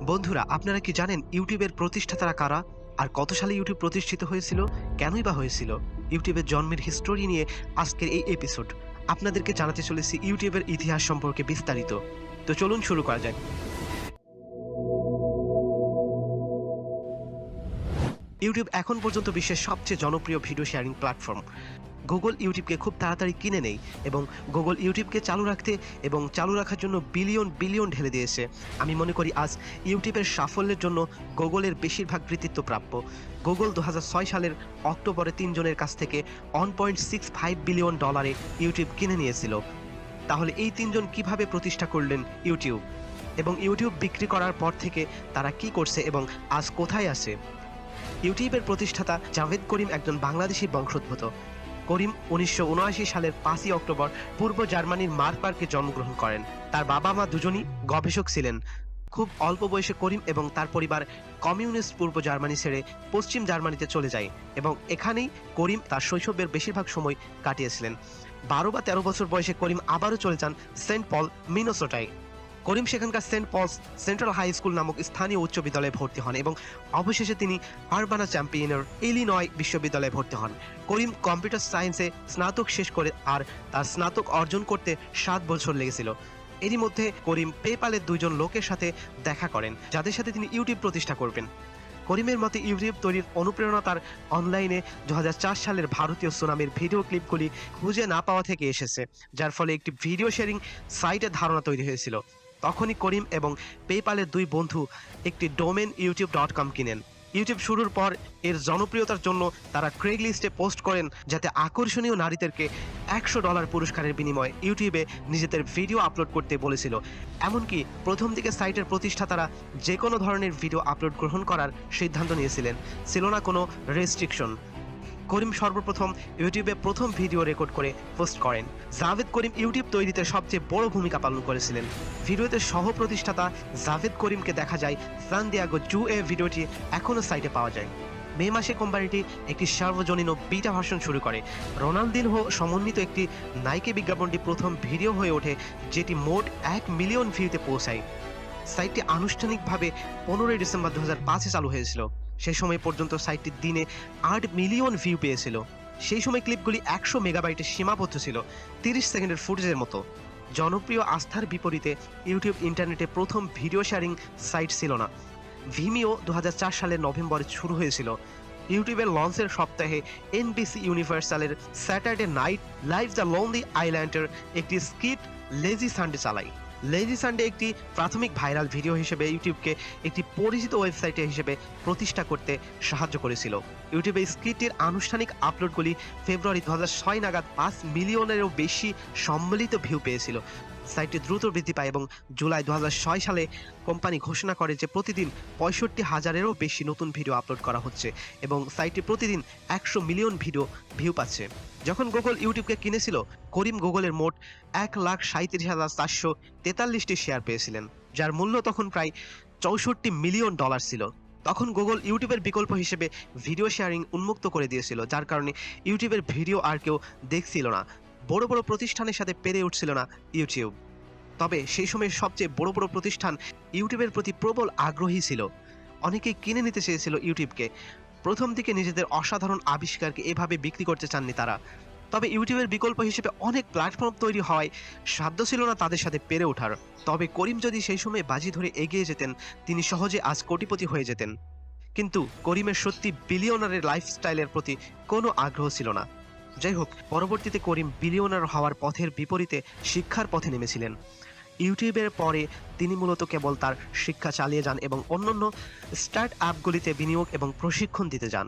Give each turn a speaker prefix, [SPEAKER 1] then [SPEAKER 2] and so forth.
[SPEAKER 1] বন্ধুরা, আপনারা কি জানেন ইউটিউবের প্রতিষ্ঠাতারা কারা? আর কত সালে ইউটিউব প্রতিষ্ঠিত হয়েছিল? কেনই বা হয়েছিল? ইউটিউবের জন্মের হিস্টোরি নিয়ে আজকের এই এপিসোড। আপনাদেরকে জানাতে চলেছি ইউটিউবের ইতিহাস সম্পর্কে বিস্তারিত। তো চলুন শুরু করা যাক। ইউটিউব এখন পর্যন্ত বিশ্বের সবচেয়ে জনপ্রিয় ভিডিও শেয়ারিং প্ল্যাটফর্ম। গুগল ইউটিউবকে খুব তাড়াতাড়ি কিনে নেয় এবং গুগল ইউটিউবকে চালু রাখতে এবং চালু রাখার জন্য বিলিয়ন বিলিয়ন ঢেলে দিয়েছে। আমি মনে করি আজ ইউটিউবের সাফল্যের জন্য গুগলের বেশিরভাগ কৃতিত্ব প্রাপ্য। গুগল 2006 সালের অক্টোবরে 3 জনের কাছ থেকে $1.65 বিলিয়ন ইউটিউব কিনে নিয়েছিল। তাহলে এই 3 জন কিভাবে প্রতিষ্ঠা করলেন ইউটিউব, এবং ইউটিউব বিক্রি করার পর থেকে তারা কি করছে এবং আজ কোথায় আছে? ইউটিউবের প্রতিষ্ঠাতা জাভেদ করিম একজন বাংলাদেশি বংশোদ্ভূত। করিম 1979 সালের 5 অক্টোবর পূর্ব জার্মানির মার্বার্গে জন্মগ্রহণ করেন। তার বাবা মা দুজনই গবেষক ছিলেন। খুব অল্প বয়সে করিম এবং তার পরিবার কমিউনিস্ট পূর্ব জার্মানি ছেড়ে পশ্চিম জার্মানিতে চলে যায় এবং এখানেই করিম তার শৈশবের বেশিরভাগ সময় কাটিয়েছিলেন। 12 বা 13 বছর বয়সে করিম আবারও চলে যান সেন্ট পল, মিনেসোটায়। করিম সেখানকার Saint Paul's Central High School নামক স্থানীয় উচ্চ বিদ্যালয়ে ভর্তি হন এবং অবশেষে তিনি আরবানা চ্যাম্পিয়নের ইলিনয় বিশ্ববিদ্যালয়ে ভর্তি হন। করিম কম্পিউটার সায়েন্সে স্নাতক শেষ করে আর তার স্নাতক অর্জন করতে 7 বছর লেগেছিল। এরই মধ্যে করিম পেপ্যালের 2 জন লোকের সাথে দেখা করেন, যাদের সাথে তিনি ইউটিউব প্রতিষ্ঠা করবেন। করিমের মতে ইউটিউব তৈরির অনুপ্রেরণা তার অনলাইনে 2004 সালের ভারতীয় সুনামির ভিডিও ক্লিপগুলি খুঁজে না পাওয়া থেকে এসেছে, যার ফলে একটি ভিডিও শেয়ারিং সাইটের ধারণা তৈরি হয়েছিল। তখনই করিম এবং পেপ্যালের 2 বন্ধু একটি ডোমেন youtube.com কিনেন। ইউটিউব শুরুর পর এর জনপ্রিয়তার জন্য তারা ক্রেগলিস্টে পোস্ট করেন, যাতে আকর্ষণীয় নারীদেরকে $100 পুরস্কারের বিনিময়ে ইউটিউবে নিজেদের ভিডিও আপলোড করতে বলেছিল। এমনকি প্রথম দিকে সাইটের প্রতিষ্ঠাতারা যে কোনো ধরনের ভিডিও আপলোড গ্রহণ করার সিদ্ধান্ত নিয়েছিলেন, ছিল না কোনো রেস্ট্রিকশন। করিম সর্বপ্রথম ইউটিউবে প্রথম ভিডিও রেকর্ড করে পোস্ট করেন। জাভেদ করিম ইউটিউব তৈরিতে সবচেয়ে বড় ভূমিকা পালন করেছিলেন। ভিডিওতে সহ প্রতিষ্ঠাতা জাভেদ করিমকে দেখা যায় সান দিয়াগো জু ভিডিওটি এখনও সাইটে পাওয়া যায়। মে মাসে কোম্পানিটি একটি সার্বজনীন বিটা ভার্সন শুরু করে। রোনালদিনহো সমন্বিত একটি নাইকে বিজ্ঞাপনটি প্রথম ভিডিও হয়ে ওঠে, যেটি মোট 1 মিলিয়ন ভিউতে পৌঁছায়। সাইটটি আনুষ্ঠানিকভাবে 15 ডিসেম্বর 2005-এ চালু হয়েছিল। সেই সময় পর্যন্ত সাইটটি দিনে 8 মিলিয়ন ভিউ পেয়েছিল। সেই সময় ক্লিপগুলি 100 মেগাবাইটে সীমাবদ্ধ ছিল, 30 সেকেন্ডের ফুটেজের মতো। জনপ্রিয় আস্থার বিপরীতে ইউটিউব ইন্টারনেটে প্রথম ভিডিও শেয়ারিং সাইট ছিল না। ভিমিও 2004 সালের নভেম্বরে শুরু হয়েছিল। ইউটিউবের লঞ্চের সপ্তাহে এনবিসি ইউনিভার্সালের Saturday Night Live the Lonely আইল্যান্ডের একটি স্কিট লেজি সানডে চালায়। লেজি সানডে একটি প্রাথমিক ভাইরাল ভিডিও হিসেবে ইউটিউবকে একটি পরিচিত ওয়েবসাইট হিসেবে প্রতিষ্ঠা করতে সাহায্য করেছিল। ইউটিউবে স্ক্রিপ্টের আনুষ্ঠানিক আপলোডগুলি ফেব্রুয়ারি 2006 নাগাদ 5 মিলিয়নেরও বেশি সম্মিলিত ভিউ পেয়েছিল। সাইটটি দ্রুত বৃদ্ধি পায় এবং জুলাই 2006 সালে কোম্পানি ঘোষণা করে যে প্রতিদিন 65,000-এরও বেশি নতুন ভিডিও আপলোড করা হচ্ছে এবং সাইটটি প্রতিদিন 100 মিলিয়ন ভিউ পাচ্ছে। যখন গুগল ইউটিউবকে কিনেছিল, করিম গুগলের মোট $1,37,443টি শেয়ার পেয়েছিলেন, যার মূল্য তখন প্রায় $64 মিলিয়ন ছিল। তখন গুগল ইউটিউবের বিকল্প হিসেবে ভিডিও শেয়ারিং উন্মুক্ত করে দিয়েছিল, যার কারণে ইউটিউবের ভিডিও আর কেউ দেখছিল না। বড় বড় প্রতিষ্ঠানের সাথে পেরে উঠছিল না ইউটিউব। তবে সেই সময়ের সবচেয়ে বড় বড় প্রতিষ্ঠান ইউটিউবের প্রতি প্রবল আগ্রহী ছিল। অনেকেই কিনে নিতে চেয়েছিল ইউটিউবকে। প্রথম দিকে নিজেদের অসাধারণ আবিষ্কারকে এভাবে বিক্রি করতে চাননি তারা। তবে ইউটিউবের বিকল্প হিসেবে অনেক প্ল্যাটফর্ম তৈরি হওয়ায় সাধ্য ছিল না তাদের সাথে পেরে ওঠার। তবে করিম যদি সেই সময় বাজি ধরে এগিয়ে যেতেন, তিনি সহজে আজ কোটিপতি হয়ে যেতেন। কিন্তু করিমের সত্যি বিলিয়নারের লাইফস্টাইলের প্রতি কোনো আগ্রহ ছিল না। যাই হোক, পরবর্তীতে করিম বিলিয়নার হওয়ার পথের বিপরীতে শিক্ষার পথে নেমেছিলেন। ইউটিউবের পরে তিনি মূলত কেবল তার শিক্ষা চালিয়ে যান এবং অন্যান্য স্টার্ট আপগুলিতে বিনিয়োগ এবং প্রশিক্ষণ দিতে যান।